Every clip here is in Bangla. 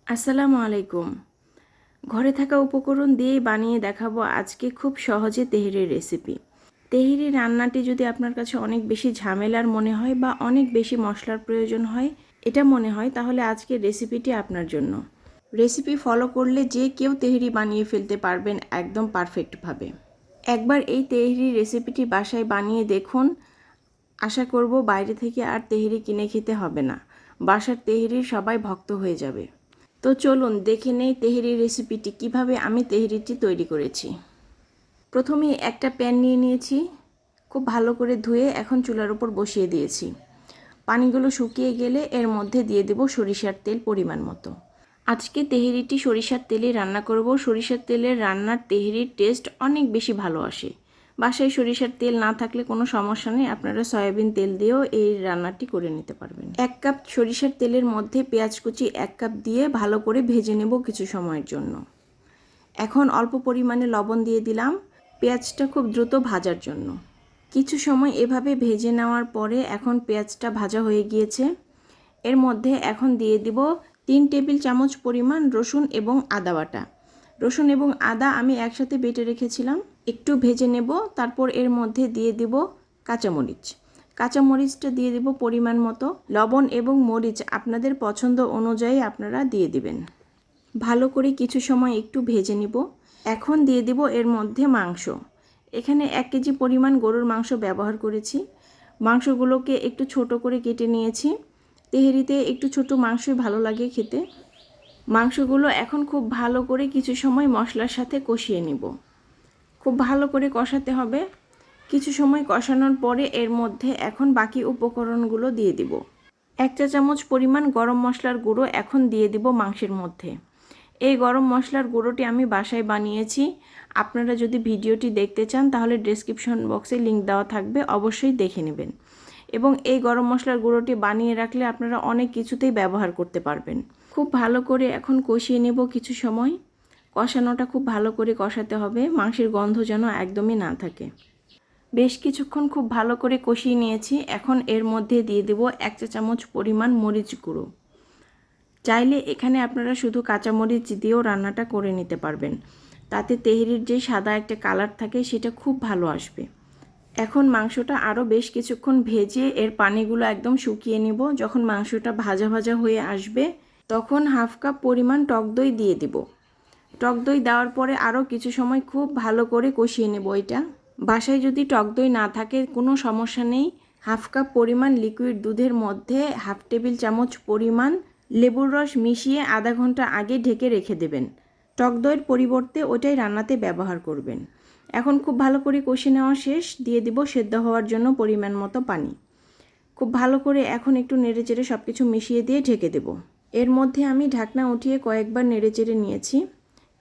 আসসালামু আলাইকুম। ঘরে থাকা উপকরণ দিয়েই বানিয়ে দেখাবো আজকে খুব সহজে তেহরির রেসিপি। তেহরি রান্নাটি যদি আপনার কাছে অনেক বেশি ঝামেলার মনে হয় বা অনেক বেশি মশলার প্রয়োজন হয় এটা মনে হয়, তাহলে আজকের রেসিপিটি আপনার জন্য। রেসিপি ফলো করলে যে কেউ তেহরি বানিয়ে ফেলতে পারবেন একদম পারফেক্টভাবে। একবার এই তেহরি রেসিপিটি বাসায় বানিয়ে দেখুন। আশা করব বাইরে থেকে আর তেহরি কিনে খেতে হবে না। বাসার তেহরির সবাই ভক্ত হয়ে যাবে। তো চলুন দেখে নেই তেহরি রেসিপিটি কিভাবে আমি তেহরিটি তৈরি করেছি। প্রথমে একটা প্যান নিয়ে নিয়েছি, খুব ভালো করে ধুয়ে এখন চুলার উপর বসিয়ে দিয়েছি। পানিগুলো শুকিয়ে গেলে এর মধ্যে দিয়ে দেব সরিষার তেল পরিমাণ মতো। আজকে তেহরিটি সরিষার তেলে রান্না করব। সরিষার তেলের রান্নার তেহরির টেস্ট অনেক বেশি ভালো আসে। বাসায় সরিষার তেল না থাকলে কোনো সমস্যা নেই, আপনারা সয়াবিন তেল দিয়েও এই রান্নাটি করে নিতে পারবেন। 1 কাপ সরিষার তেলের মধ্যে পেঁয়াজ কুচি 1 কাপ দিয়ে ভালো করে ভেজে নেব কিছু সময়ের জন্য। এখন অল্প পরিমাণে লবণ দিয়ে দিলাম পেঁয়াজটা খুব দ্রুত ভাজার জন্য। কিছু সময় এভাবে ভেজে নেওয়ার পরে এখন পেঁয়াজটা ভাজা হয়ে গিয়েছে। এর মধ্যে এখন দিয়ে দিব 3 টেবিল চামচ পরিমাণ রসুন এবং আদা বাটা। রসুন এবং আদা আমি একসাথে বেটে রেখেছিলাম, একটু ভেজে নেব। তারপর এর মধ্যে দিয়ে দিব কাঁচামরিচ। কাঁচামরিচটা দিয়ে দিব পরিমাণ মতো। লবণ এবং মরিচ আপনাদের পছন্দ অনুযায়ী আপনারা দিয়ে দিবেন। ভালো করে কিছু সময় একটু ভেজে নিব। এখন দিয়ে দিব এর মধ্যে মাংস। এখানে 1 কেজি পরিমাণ গরুর মাংস ব্যবহার করেছি। মাংসগুলোকে একটু ছোট করে কেটে নিয়েছি। তেহরিতে একটু ছোট মাংসই ভালো লাগে খেতে। মাংসগুলো এখন খুব ভালো করে কিছু সময় মশলার সাথে কষিয়ে নিব। খুব ভালো করে কষাতে হবে। কিছু সময় কষানোর পরে এর মধ্যে এখন বাকি উপকরণগুলো দিয়ে দিব। 1 চা চামচ পরিমাণ গরম মশলার গুঁড়ো এখন দিয়ে দিব মাংসের মধ্যে। এই গরম মশলার গুঁড়োটি আমি বাসায় বানিয়েছি। আপনারা যদি ভিডিওটি দেখতে চান তাহলে ডেসক্রিপশন বক্সে লিংক দেওয়া থাকবে, অবশ্যই দেখে নেবেন। এবং এই গরম মশলার গুঁড়োটি বানিয়ে রাখলে আপনারা অনেক কিছুতেই ব্যবহার করতে পারবেন। খুব ভালো করে এখন কষিয়ে নেব কিছু সময়। কষানোটা খুব ভালো করে কষাতে হবে, মাংসের গন্ধ যেন একদমই না থাকে। বেশ কিছুক্ষণ খুব ভালো করে কষিয়ে নিয়েছি। এখন এর মধ্যে দিয়ে দেব 1 চা চামচ পরিমাণ মরিচ গুঁড়ো। চাইলে এখানে আপনারা শুধু কাঁচামরিচ দিয়েও রান্নাটা করে নিতে পারবেন। তাতে তেহরির যে সাদা একটা কালার থাকে সেটা খুব ভালো আসবে। এখন মাংসটা আরও বেশ কিছুক্ষণ ভেজে এর পানিগুলো একদম শুকিয়ে নেব। যখন মাংসটা ভাজা ভাজা হয়ে আসবে তখন 1/2 কাপ পরিমাণ টক দই দিয়ে দিব। টক দই দেওয়ার পরে আরও কিছু সময় খুব ভালো করে কষিয়ে নেব এটা। বাসায় যদি টক দই না থাকে কোনো সমস্যা নেই। 1/2 কাপ পরিমাণ লিকুইড দুধের মধ্যে 1/2 টেবিল চামচ পরিমাণ লেবুর রস মিশিয়ে আধা ঘন্টা আগে ঢেকে রেখে দেবেন। টক দইয়ের পরিবর্তে ওটাই রান্নাতে ব্যবহার করবেন। এখন খুব ভালো করে কষিয়ে নেওয়া শেষ। দিয়ে দিব সেদ্ধ হওয়ার জন্য পরিমাণ মতো পানি। খুব ভালো করে এখন একটু নেড়েচেড়ে সব কিছু মিশিয়ে দিয়ে ঢেকে দেব। এর মধ্যে আমি ঢাকনা উঠিয়ে কয়েকবার নেড়েচেড়ে নিয়েছি।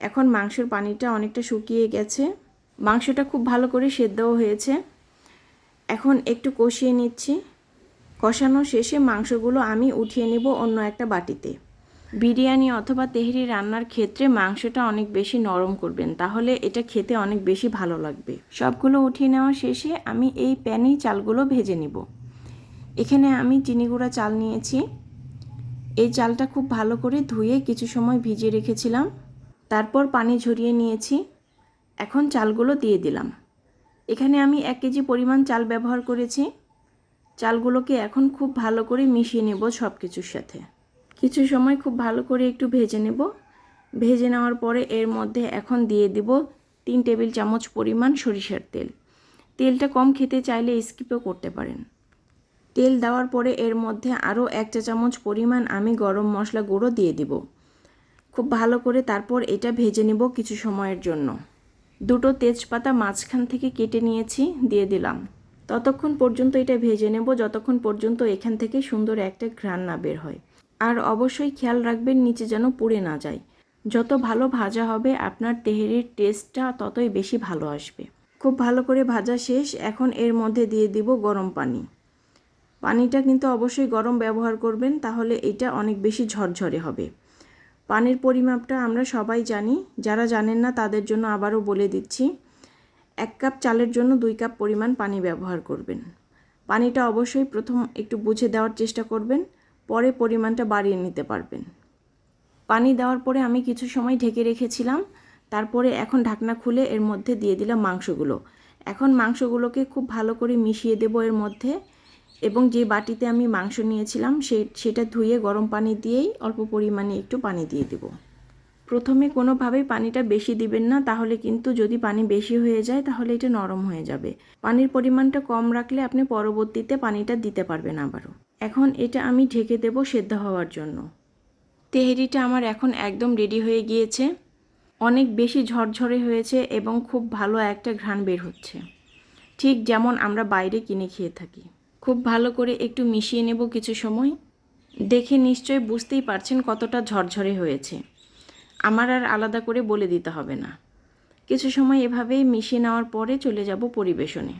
এখন মাংসের পানিটা অনেকটা শুকিয়ে গেছে। মাংসটা খুব ভালো করে সেদ্ধও হয়েছে। এখন একটু কষিয়ে নিচ্ছি। কষানো শেষে মাংসগুলো আমি উঠিয়ে নেব অন্য একটা বাটিতে। বিরিয়ানি অথবা তেহরি রান্নার ক্ষেত্রে মাংসটা অনেক বেশি নরম করবেন, তাহলে এটা খেতে অনেক বেশি ভালো লাগবে। সবগুলো উঠিয়ে নেওয়া শেষে আমি এই প্যানেই চালগুলো ভেজে নিব। এখানে আমি চিনি গুঁড়া চাল নিয়েছি। এই চালটা খুব ভালো করে ধুয়ে কিছু সময় ভিজিয়ে রেখেছিলাম। তারপর পানি ঝরিয়ে নিয়েছি। এখন চালগুলো দিয়ে দিলাম। এখানে আমি 1 কেজি পরিমাণ চাল ব্যবহার করেছি। চালগুলোকে এখন খুব ভালো করে মিশিয়ে নেব সব কিছুর সাথে। কিছু সময় খুব ভালো করে একটু ভেজে নেব। ভেজে নেওয়ার পরে এর মধ্যে এখন দিয়ে দিব 3 টেবিল চামচ পরিমাণ সরিষার তেল। তেলটা কম খেতে চাইলে স্কিপও করতে পারেন। তেল দেওয়ার পরে এর মধ্যে আরও 1 চা চামচ পরিমাণ আমি গরম মশলা গুঁড়ো দিয়ে দিব। খুব ভালো করে তারপর এটা ভেজে নেব কিছু সময়ের জন্য। দুটো তেজপাতা মাঝখান থেকে কেটে নিয়েছি, দিয়ে দিলাম। ততক্ষণ পর্যন্ত এটা ভেজে নেব যতক্ষণ পর্যন্ত এখান থেকে সুন্দর একটা ঘ্রাণ না বের হয়। আর অবশ্যই খেয়াল রাখবেন নিচে যেন পুড়ে না যায়। যত ভালো ভাজা হবে আপনার তেহরির টেস্টটা ততই বেশি ভালো আসবে। খুব ভালো করে ভাজা শেষ। এখন এর মধ্যে দিয়ে দিব গরম পানি। পানিটা কিন্তু অবশ্যই গরম ব্যবহার করবেন, তাহলে এটা অনেক বেশি ঝরঝরে হবে। পানির পরিমাপটা আমরা সবাই জানি, যারা জানেন না তাদের জন্য আবারও বলে দিচ্ছি। 1 কাপ চালের জন্য 2 কাপ পরিমাণ পানি ব্যবহার করবেন। পানিটা অবশ্যই প্রথম একটু বুঝে দেওয়ার চেষ্টা করবেন, পরে পরিমাণটা বাড়িয়ে নিতে পারবেন। পানি দেওয়ার পরে আমি কিছু সময় ঢেকে রেখেছিলাম। তারপরে এখন ঢাকনা খুলে এর মধ্যে দিয়ে দিলাম মাংসগুলো। এখন মাংসগুলোকে খুব ভালো করে মিশিয়ে দেবো এর মধ্যে, এবং যে বাটিতে আমি মাংস নিয়েছিলাম সেটা ধুয়ে গরম পানি দিয়েই অল্প পরিমাণে একটু পানি দিয়ে দেব। প্রথমে কোনোভাবেই পানিটা বেশি দিবেন না, তাহলে কিন্তু যদি পানি বেশি হয়ে যায় তাহলে এটা নরম হয়ে যাবে। পানির পরিমাণটা কম রাখলে আপনি পরবর্তীতে পানিটা দিতে পারবেন আবারও। এখন এটা আমি ঢেকে দেব সেদ্ধ হওয়ার জন্য। তেহরিটা আমার এখন একদম রেডি হয়ে গিয়েছে। অনেক বেশি ঝরঝরে হয়েছে এবং খুব ভালো একটা ঘ্রাণ বের হচ্ছে, ঠিক যেমন আমরা বাইরে কিনে খেয়ে থাকি। খুব ভালো করে একটু মিশিয়ে নেব কিছু সময়। দেখে নিশ্চয়ই বুঝতেই পারছেন কতটা ঝরঝরে হয়েছে। আমার আর আলাদা করে বলে দিতে হবে না। কিছু সময় এভাবেই মিশিয়ে নেওয়ার পরে চলে যাব পরিবেশনে।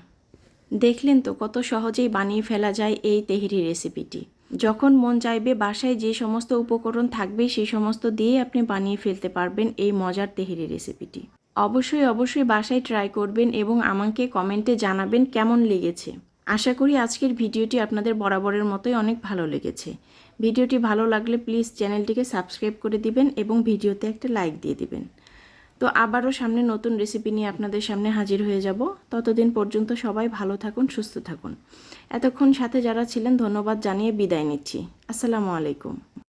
দেখলেন তো কত সহজেই বানিয়ে ফেলা যায় এই তেহরি রেসিপিটি। যখন মন চাইবে বাসায় যে সমস্ত উপকরণ থাকবে সেই সমস্ত দিয়েই আপনি বানিয়ে ফেলতে পারবেন এই মজার তেহরি রেসিপিটি। অবশ্যই বাসায় ট্রাই করবেন এবং আমাকে কমেন্টে জানাবেন কেমন লেগেছে। আশা করি আজকের ভিডিওটি আপনাদের বরাবরের মতোই অনেক ভালো লেগেছে। ভিডিওটি ভালো লাগলে প্লিজ চ্যানেলটিকে সাবস্ক্রাইব করে দিবেন এবং ভিডিওতে একটা লাইক দিয়ে দিবেন। তো আবারও সামনে নতুন রেসিপি নিয়ে আপনাদের সামনে হাজির হয়ে যাব। ততদিন পর্যন্ত সবাই ভালো থাকুন, সুস্থ থাকুন। এতক্ষণ সাথে যারা ছিলেন ধন্যবাদ জানিয়ে বিদায় নিচ্ছি। আসসালামু আলাইকুম।